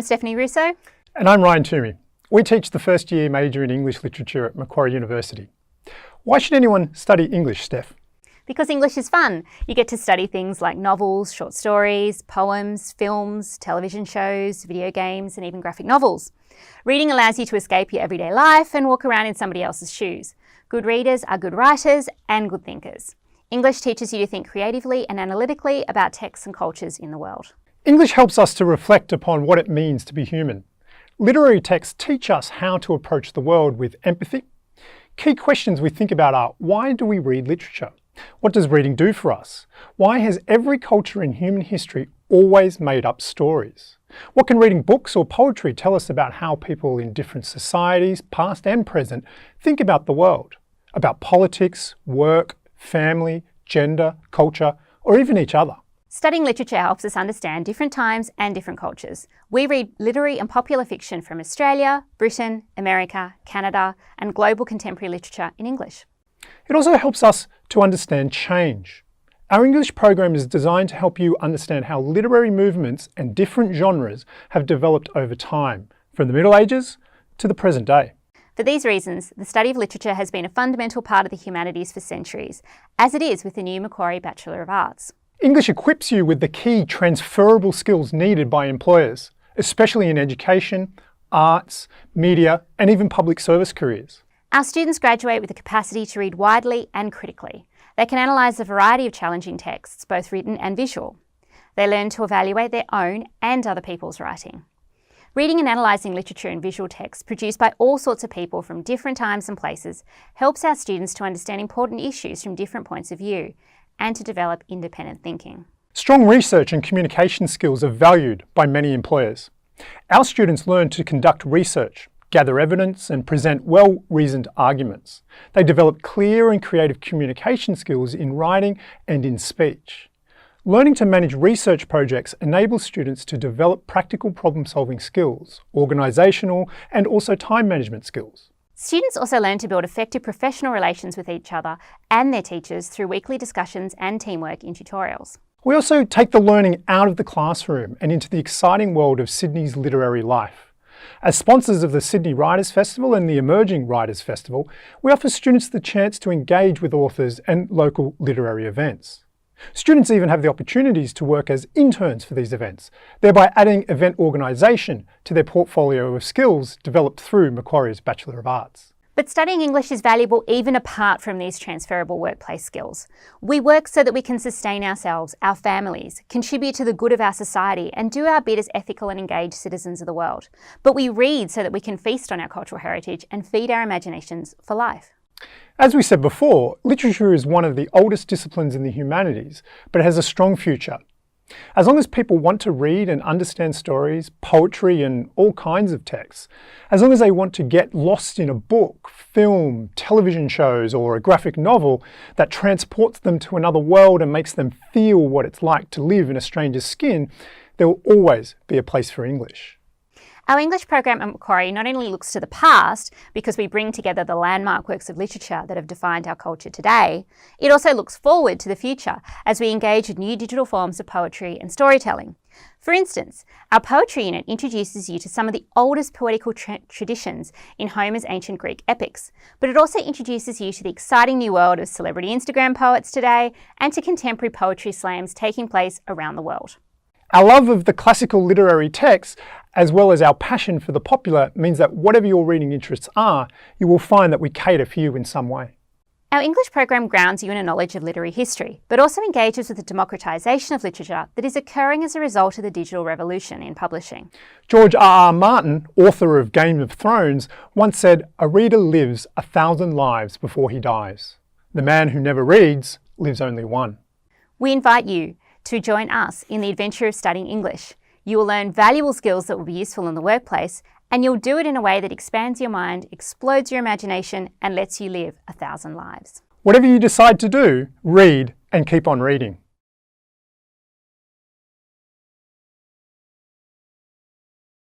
Stephanie Russo. And I'm Ryan Toomey. We teach the first year major in English literature at Macquarie University. Why should anyone study English, Steph? Because English is fun. You get to study things like novels, short stories, poems, films, television shows, video games, and even graphic novels. Reading allows you to escape your everyday life and walk around in somebody else's shoes. Good readers are good writers and good thinkers. English teaches you to think creatively and analytically about texts and cultures in the world. English helps us to reflect upon what it means to be human. Literary texts teach us how to approach the world with empathy. Key questions we think about are: why do we read literature? What does reading do for us? Why has every culture in human history always made up stories? What can reading books or poetry tell us about how people in different societies, past and present, think about the world? About politics, work, family, gender, culture, or even each other? Studying literature helps us understand different times and different cultures. We read literary and popular fiction from Australia, Britain, America, Canada, and global contemporary literature in English. It also helps us to understand change. Our English program is designed to help you understand how literary movements and different genres have developed over time, from the Middle Ages to the present day. For these reasons, the study of literature has been a fundamental part of the humanities for centuries, as it is with the new Macquarie Bachelor of Arts. English equips you with the key transferable skills needed by employers, especially in education, arts, media, and even public service careers. Our students graduate with the capacity to read widely and critically. They can analyse a variety of challenging texts, both written and visual. They learn to evaluate their own and other people's writing. Reading and analysing literature and visual texts produced by all sorts of people from different times and places helps our students to understand important issues from different points of view and to develop independent thinking. Strong research and communication skills are valued by many employers. Our students learn to conduct research, gather evidence, and present well-reasoned arguments. They develop clear and creative communication skills in writing and in speech. Learning to manage research projects enables students to develop practical problem-solving skills, organisational and also time management skills. Students also learn to build effective professional relations with each other and their teachers through weekly discussions and teamwork in tutorials. We also take the learning out of the classroom and into the exciting world of Sydney's literary life. As sponsors of the Sydney Writers' Festival and the Emerging Writers' Festival, we offer students the chance to engage with authors and local literary events. Students even have the opportunities to work as interns for these events, thereby adding event organisation to their portfolio of skills developed through Macquarie's Bachelor of Arts. But studying English is valuable even apart from these transferable workplace skills. We work so that we can sustain ourselves, our families, contribute to the good of our society, and do our bit as ethical and engaged citizens of the world. But we read so that we can feast on our cultural heritage and feed our imaginations for life. As we said before, literature is one of the oldest disciplines in the humanities, but it has a strong future. As long as people want to read and understand stories, poetry and all kinds of texts, as long as they want to get lost in a book, film, television shows or a graphic novel that transports them to another world and makes them feel what it's like to live in a stranger's skin, there will always be a place for English. Our English program at Macquarie not only looks to the past, because we bring together the landmark works of literature that have defined our culture today, it also looks forward to the future as we engage with new digital forms of poetry and storytelling. For instance, our poetry unit introduces you to some of the oldest poetical traditions in Homer's ancient Greek epics, but it also introduces you to the exciting new world of celebrity Instagram poets today and to contemporary poetry slams taking place around the world. Our love of the classical literary texts, as well as our passion for the popular, means that whatever your reading interests are, you will find that we cater for you in some way. Our English program grounds you in a knowledge of literary history, but also engages with the democratisation of literature that is occurring as a result of the digital revolution in publishing. George R.R. Martin, author of Game of Thrones, once said, "A reader lives 1,000 lives before he dies. The man who never reads lives only one." We invite you to join us in the adventure of studying English. You will learn valuable skills that will be useful in the workplace, and you'll do it in a way that expands your mind, explodes your imagination, and lets you live 1,000 lives. Whatever you decide to do, read and keep on reading.